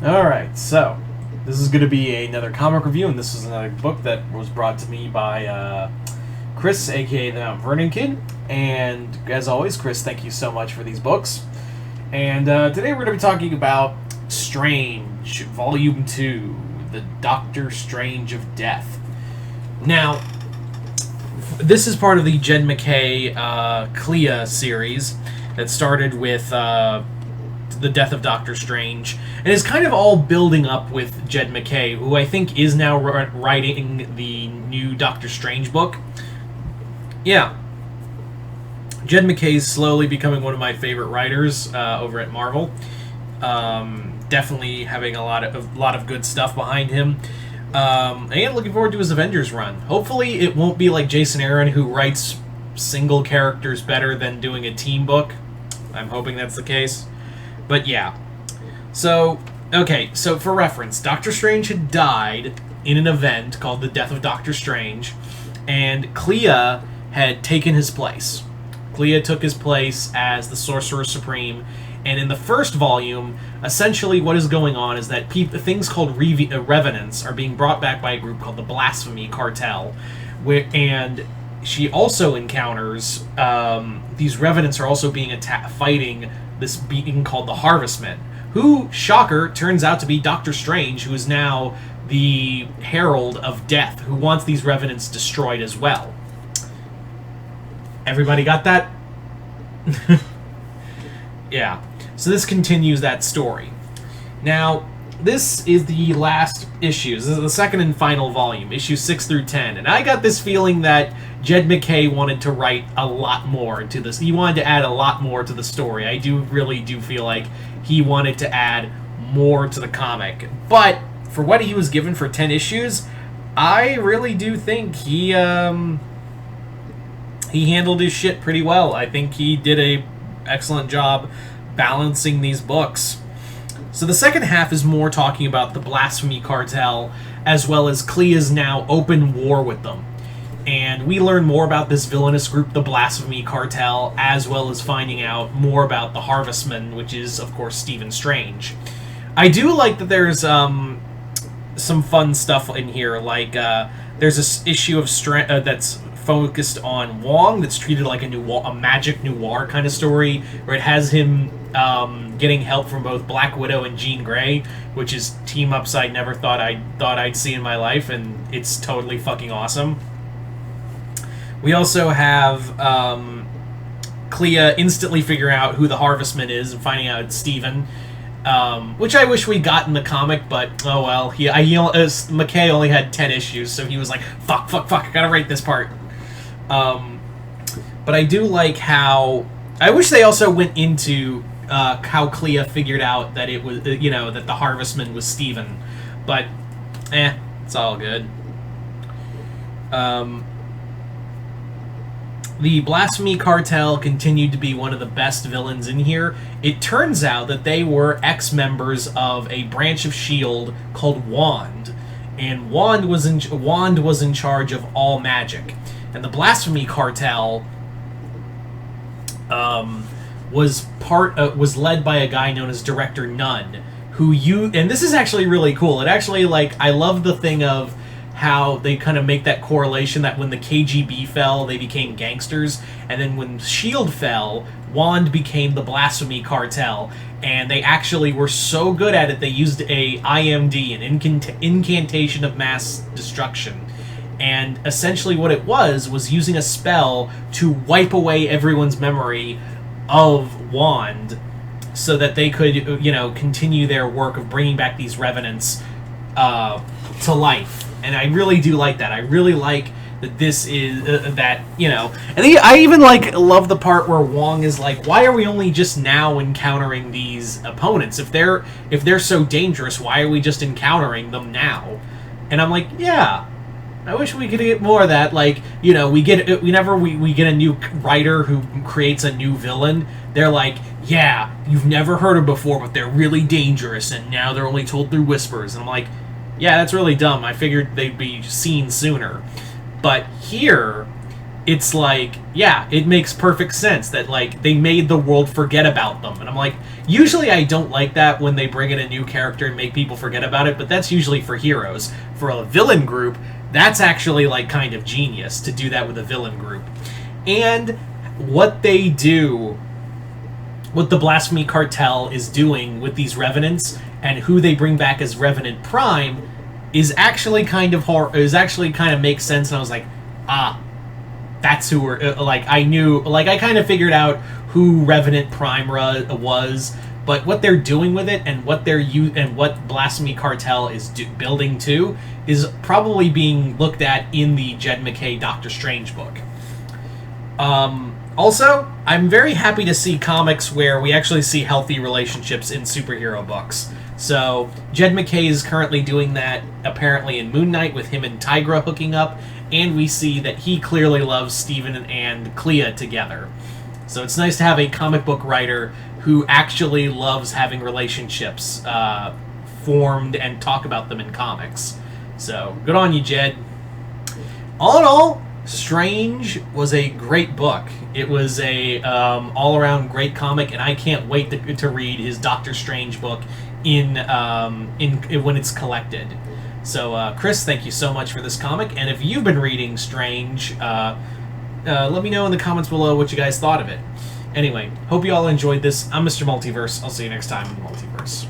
Alright, so this is going to be another comic review, and this is another book that was brought to me by Chris, aka the Mount Vernon Kid. And as always, Chris, thank you so much for these books. And today we're going to be talking about Strange, Volume 2, The Doctor Strange of Death. Now, this is part of the Jed MacKay Clea series that started with The Death of Doctor Strange, and is kind of all building up with Jed MacKay, who I think is now writing the new Doctor Strange book. Yeah. Jed MacKay is slowly becoming one of my favorite writers over at Marvel. Definitely having a lot of good stuff behind him. And looking forward to his Avengers run. Hopefully it won't be like Jason Aaron, who writes single characters better than doing a team book. I'm hoping that's the case. But yeah. So for reference, Doctor Strange had died in an event called The Death of Doctor Strange, and Clea had taken his place. Clea took his place as the Sorcerer Supreme, and in the first volume, essentially what is going on is that things called revenants are being brought back by a group called the Blasphemy Cartel, and she also encounters these revenants are also being fighting this being called the Harvestmen, who, shocker, turns out to be Doctor Strange, who is now the Herald of Death, who wants these revenants destroyed as well. Everybody got that? Yeah. So this continues that story. Now, this is the last issue. This is the second and final volume, issues 6 through 10. And I got this feeling that Jed MacKay wanted to write a lot more to this. He wanted to add a lot more to the story. I really do feel like he wanted to add more to the comic. But for what he was given for 10 issues, I really do think he handled his shit pretty well. I think he did a excellent job balancing these books. So the second half is more talking about the Blasphemy Cartel, as well as Clea's now open war with them. And we learn more about this villainous group, the Blasphemy Cartel, as well as finding out more about the Harvestmen, which is, of course, Stephen Strange. I do like that there's some fun stuff in here, like there's this issue of that's focused on Wong, that's treated like a magic noir kind of story, where it has him getting help from both Black Widow and Jean Grey, which is team-ups I never thought I'd see in my life, and it's totally fucking awesome. We also have Clea instantly figuring out who the Harvestman is and finding out it's Steven, which I wish we got in the comic, but oh well. MacKay only had 10 issues, so he was like, fuck, I gotta write this part. But I do like how... I wish they also went into how Clea figured out that it was, that the Harvestman was Steven. But, it's all good. The Blasphemy Cartel continued to be one of the best villains in here. It turns out that they were ex-members of a branch of S.H.I.E.L.D. called WAND. And WAND was in charge of all magic. And the Blasphemy Cartel was led by a guy known as Director Nunn, and this is actually really cool. It actually, I love the thing of how they kind of make that correlation that when the KGB fell, they became gangsters, and then when S.H.I.E.L.D. fell, WAND became the Blasphemy Cartel, and they actually were so good at it, they used a IMD, an incantation of mass destruction. And essentially what it was using a spell to wipe away everyone's memory of WAND so that they could, continue their work of bringing back these revenants to life. And I really do like that. I really like that this is, and I even, love the part where Wong is like, why are we only just now encountering these opponents? If they're so dangerous, why are we just encountering them now? And I'm like, yeah, I wish we could get more of that. Whenever we get a new writer who creates a new villain, they're like, yeah, you've never heard of before, but they're really dangerous, and now they're only told through whispers. And I'm like, yeah, that's really dumb. I figured they'd be seen sooner. But here, it's like, yeah, it makes perfect sense that, like, they made the world forget about them. And I'm like, usually I don't like that when they bring in a new character and make people forget about it, but that's usually for heroes. For a villain group, that's actually, like, kind of genius to do that with a villain group. And what they do, what the Blasphemy Cartel is doing with these Revenants and who they bring back as Revenant Prime is actually kind of makes sense. And I was like, that's who we're, like, I knew, like, I kind of figured out who Revenant Prime was, but what they're doing with it and what what Blasphemy Cartel is building to is probably being looked at in the Jed MacKay Doctor Strange book. Also, I'm very happy to see comics where we actually see healthy relationships in superhero books. So, Jed MacKay is currently doing that, apparently, in Moon Knight, with him and Tigra hooking up, and we see that he clearly loves Steven and Clea together. So it's nice to have a comic book writer who actually loves having relationships formed and talk about them in comics. So, good on you, Jed. All in all, Strange was a great book. It was a all-around great comic, and I can't wait to read his Doctor Strange book in when it's collected. So, Chris, thank you so much for this comic, and if you've been reading Strange, let me know in the comments below what you guys thought of it. Anyway, hope you all enjoyed this. I'm Mr. Multiverse. I'll see you next time in the Multiverse.